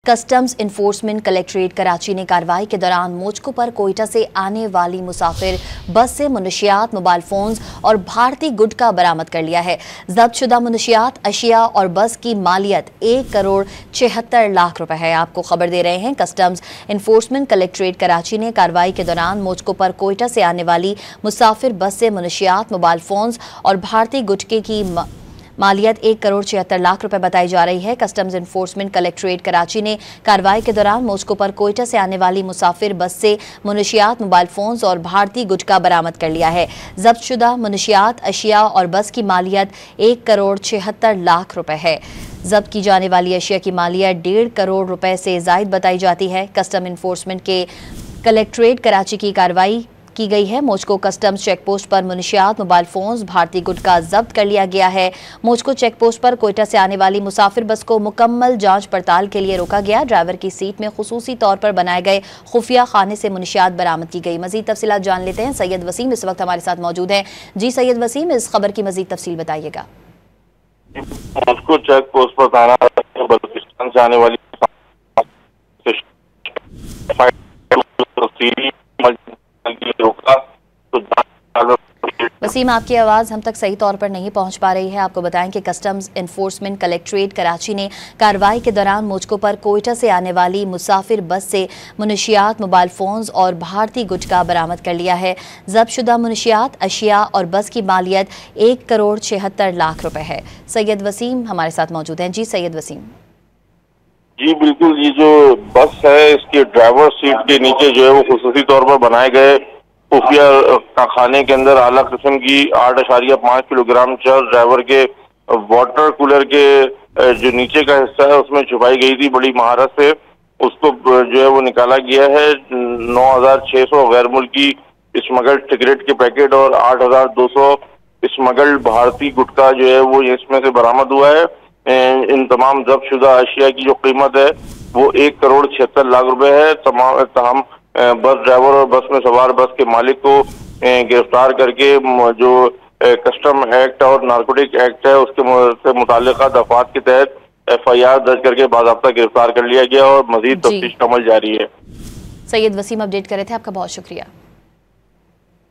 Customs enforcement collectorate Karachi ने कार्रवाई के दौरान मोचको पर कोयटा से आने वाली मुसाफिर बस से मुनशियात, मोबाइल फोन्स और भारतीय गुटखा बरामद कर लिया है। जब्तशुदा मुनशियात, अशिया और बस की मालियत 1,76,00,000 रुपए है। आपको खबर दे रहे हैं, कस्टम्स इन्फोर्समेंट कलेक्ट्रेट कराची ने कार्रवाई के दौरान मोचको पर कोयटा से आने वाली मुसाफिर बस से मुनशियात, मोबाइल फोन्स और भारतीय गुटखे की मालियत 1,76,00,000 रुपए बताई जा रही है। कस्टम्स इन्फोर्समेंट कलेक्ट्रेट कराची ने कार्रवाई के दौरान मोचको पर कोयटा से आने वाली मुसाफिर बस से मुनशियात, मोबाइल फोन्स और भारतीय गुटखा बरामद कर लिया है। जब्तशुदा मुनशियात, अशिया और बस की मालियत 1,76,00,000 रुपए है। जब्त की जाने वाली अशिया की मालियत 1.5 करोड़ रुपए से जायद बताई जाती है। कस्टम इन्फोर्समेंट के कलेक्ट्रेट कराची की कार्रवाई की गई है। मोचको कस्टम्स चेकपोस्ट पर मुनशियात, मोबाइल फोन्स, भारतीय गुटखा जब्त कर लिया गया है। मोचको चेकपोस्ट पर कोयटा से आने वाली मुसाफिर बस को मुकम्मल जांच पड़ताल के लिए रोका गया। ड्राइवर की सीट में खुसूसी तौर पर बनाए गए खुफिया खाने से मुनशियात बरामद की गई। मजीद तफसीलात जान लेते हैं। सैयद वसीम इस वक्त हमारे साथ मौजूद हैं। जी सैयद वसीम, इस खबर की मजीद तफसील बताइएगा। मोचको चेकपोस्ट पर थाना बलूचिस्तान से आने वाली वसीम, आपकी आवाज़ हम तक सही तौर पर नहीं पहुंच पा रही है। आपको बताएं कि कस्टम्स इन्फोर्समेंट कलेक्ट्रेट कराची ने कार्रवाई के दौरान मोचको पर कोयटा से आने वाली मुसाफिर बस से मुनशियात, मोबाइल फोन्स और भारतीय गुटखा बरामद कर लिया है। जब्तशुदा मुनशियात, अशिया और बस की मालियत 1,76,00,000 रुपए है। सैयद वसीम हमारे साथ मौजूद हैं। जी सैयद वसीम। जी बिल्कुल, ये जो बस है इसके ड्राइवर सीट के नीचे जो है वो खुसूसी तौर पर बनाए गए खुफिया खाने के अंदर आला किस्म की 8.5 किलोग्राम चल ड्राइवर के वाटर कूलर के जो नीचे का हिस्सा है उसमें छुपाई गई थी। बड़ी महारत से उसको जो है वो निकाला गया है। 9,600 गैर मुल्की स्मगल्ड सिगरेट के पैकेट और 8,200 स्मगल्ड भारतीय गुटखा जो है वो इसमें से बरामद हुआ है। इन तमाम जब्तशुदा अशिया की जो कीमत है वो 1,76,00,000 रुपए है। तमाम बस ड्राइवर और बस में सवार बस के मालिक को गिरफ्तार करके जो कस्टम एक्ट और नारकोटिक एक्ट है उसके मुताल्लिका दफात के तहत FIR दर्ज करके बाज़ाब्ता गिरफ्तार कर लिया गया और मजीद तफ्तीश का अमल जारी है। सैयद वसीम अपडेट कर रहे थे, आपका बहुत शुक्रिया।